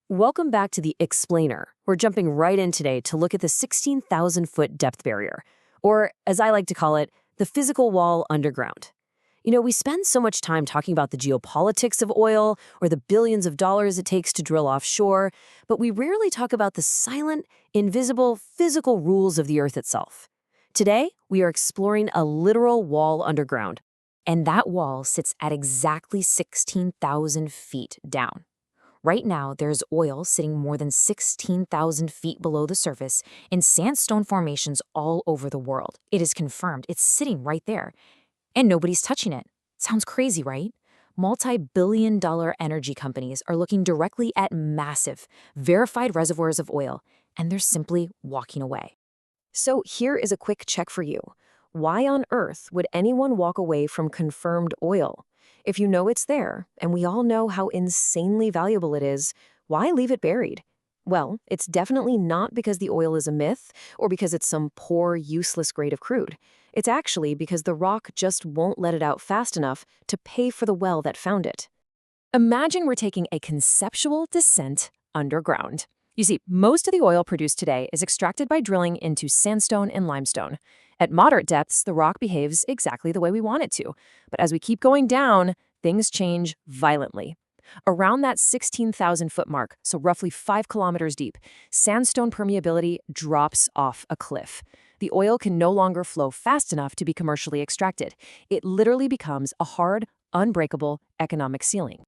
Welcome back to the Explainer. We're jumping right in today to look at the 16,000-foot depth barrier, or as I like to call it, the physical wall underground. We spend so much time talking about the geopolitics of oil or the billions of dollars it takes to drill offshore, but we rarely talk about the silent, invisible, physical rules of the Earth itself. Today, we are exploring a literal wall underground, and that wall sits at exactly 16,000 feet down. Right now, there's oil sitting more than 16,000 feet below the surface in sandstone formations all over the world. It is confirmed. It's sitting right there. And nobody's touching it. Sounds crazy, right? Multi-billion-dollar energy companies are looking directly at massive, verified reservoirs of oil, and they're simply walking away. So here is a quick check for you. Why on earth would anyone walk away from confirmed oil? If you know it's there, and we all know how insanely valuable it is, why leave it buried? Well, it's definitely not because the oil is a myth or because it's some poor, useless grade of crude. It's actually because the rock just won't let it out fast enough to pay for the well that found it. Imagine we're taking a conceptual descent underground. You see, most of the oil produced today is extracted by drilling into sandstone and limestone. At moderate depths, the rock behaves exactly the way we want it to. But as we keep going down, things change violently. Around that 16,000-foot mark, so roughly 5 kilometers deep, sandstone permeability drops off a cliff. The oil can no longer flow fast enough to be commercially extracted. It literally becomes a hard, unbreakable economic ceiling.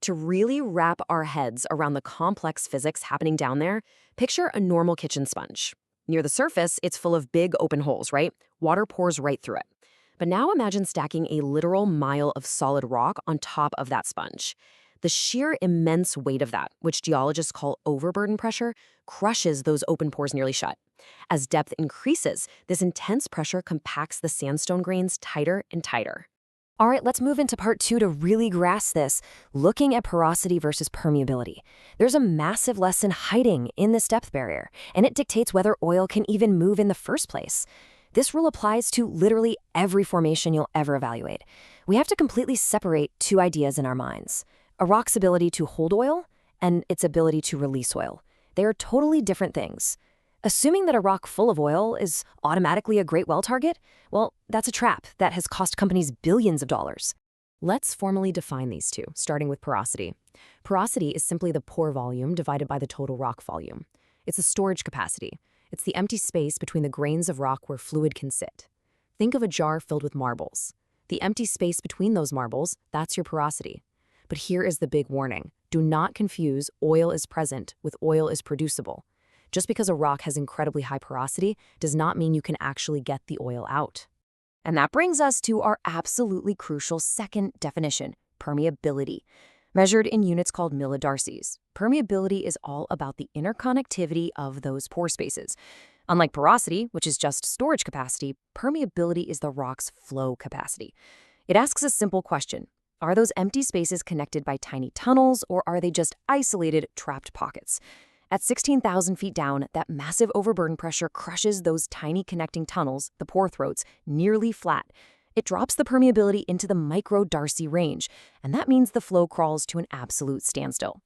To really wrap our heads around the complex physics happening down there, picture a normal kitchen sponge. Near the surface, it's full of big open holes, right? Water pours right through it. But now imagine stacking a literal mile of solid rock on top of that sponge. The sheer immense weight of that, which geologists call overburden pressure, crushes those open pores nearly shut. As depth increases, this intense pressure compacts the sandstone grains tighter and tighter. All right, let's move into part 2 to really grasp this, looking at porosity versus permeability. There's a massive lesson hiding in this depth barrier, and it dictates whether oil can even move in the first place. This rule applies to literally every formation you'll ever evaluate. We have to completely separate two ideas in our minds: a rock's ability to hold oil and its ability to release oil. They are totally different things. Assuming that a rock full of oil is automatically a great well target, well, that's a trap that has cost companies billions of dollars. Let's formally define these two, starting with porosity. Porosity is simply the pore volume divided by the total rock volume. It's a storage capacity. It's the empty space between the grains of rock where fluid can sit. Think of a jar filled with marbles. The empty space between those marbles, that's your porosity. But here is the big warning. Do not confuse oil is present with oil is producible. Just because a rock has incredibly high porosity does not mean you can actually get the oil out. And that brings us to our absolutely crucial second definition: permeability. Measured in units called millidarcies, permeability is all about the interconnectivity of those pore spaces. Unlike porosity, which is just storage capacity, permeability is the rock's flow capacity. It asks a simple question: are those empty spaces connected by tiny tunnels, or are they just isolated, trapped pockets? At 16,000 feet down, that massive overburden pressure crushes those tiny connecting tunnels, the pore throats, nearly flat. It drops the permeability into the microdarcy range, and that means the flow crawls to an absolute standstill.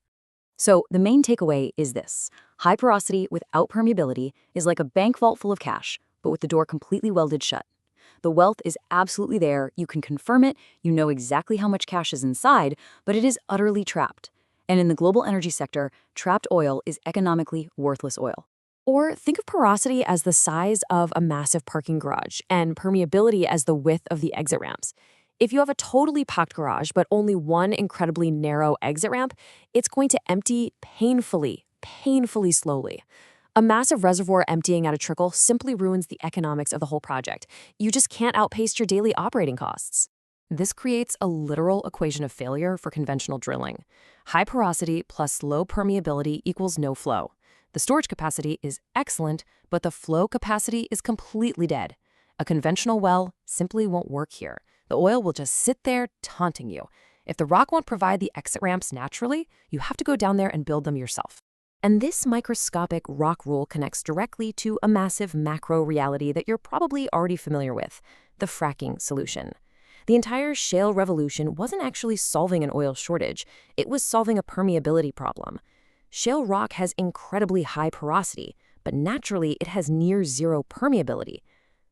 So the main takeaway is this: high porosity without permeability is like a bank vault full of cash, but with the door completely welded shut. The wealth is absolutely there, you can confirm it, you know exactly how much cash is inside, but it is utterly trapped. And in the global energy sector, trapped oil is economically worthless oil. Or think of porosity as the size of a massive parking garage and permeability as the width of the exit ramps. If you have a totally packed garage but only one incredibly narrow exit ramp, it's going to empty painfully slowly. A massive reservoir emptying at a trickle simply ruins the economics of the whole project. You just can't outpace your daily operating costs. This creates a literal equation of failure for conventional drilling. High porosity plus low permeability equals no flow. The storage capacity is excellent, but the flow capacity is completely dead. A conventional well simply won't work here. The oil will just sit there taunting you. If the rock won't provide the exit ramps naturally, you have to go down there and build them yourself. And this microscopic rock rule connects directly to a massive macro reality that you're probably already familiar with: the fracking solution. The entire shale revolution wasn't actually solving an oil shortage, it was solving a permeability problem. Shale rock has incredibly high porosity, but naturally it has near zero permeability.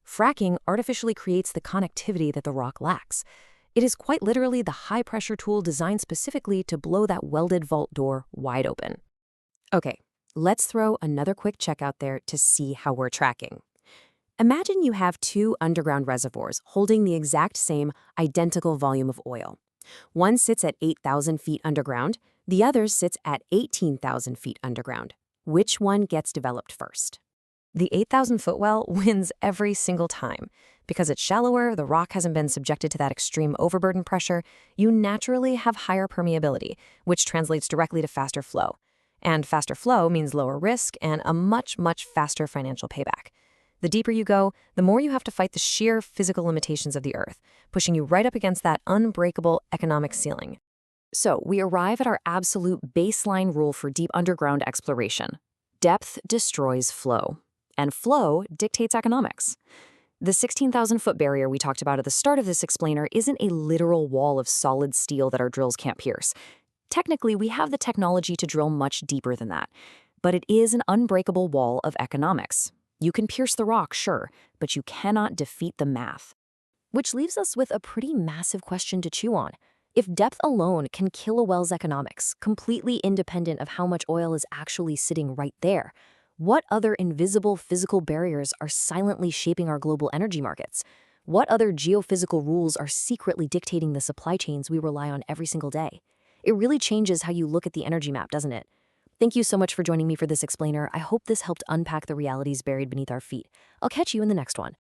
Fracking artificially creates the connectivity that the rock lacks. It is quite literally the high-pressure tool designed specifically to blow that welded vault door wide open. Okay, let's throw another quick check out there to see how we're tracking. Imagine you have two underground reservoirs holding the exact same identical volume of oil. One sits at 8,000 feet underground, the other sits at 18,000 feet underground. Which one gets developed first? The 8,000-foot well wins every single time. Because it's shallower, the rock hasn't been subjected to that extreme overburden pressure, you naturally have higher permeability, which translates directly to faster flow. And faster flow means lower risk and a much, much faster financial payback. The deeper you go, the more you have to fight the sheer physical limitations of the Earth, pushing you right up against that unbreakable economic ceiling. So we arrive at our absolute baseline rule for deep underground exploration. Depth destroys flow, and flow dictates economics. The 16,000-foot barrier we talked about at the start of this explainer isn't a literal wall of solid steel that our drills can't pierce. Technically, we have the technology to drill much deeper than that, but it is an unbreakable wall of economics. You can pierce the rock, sure, but you cannot defeat the math. Which leaves us with a pretty massive question to chew on. If depth alone can kill a well's economics, completely independent of how much oil is actually sitting right there, what other invisible physical barriers are silently shaping our global energy markets? What other geophysical rules are secretly dictating the supply chains we rely on every single day? It really changes how you look at the energy map, doesn't it? Thank you so much for joining me for this explainer. I hope this helped unpack the realities buried beneath our feet. I'll catch you in the next one.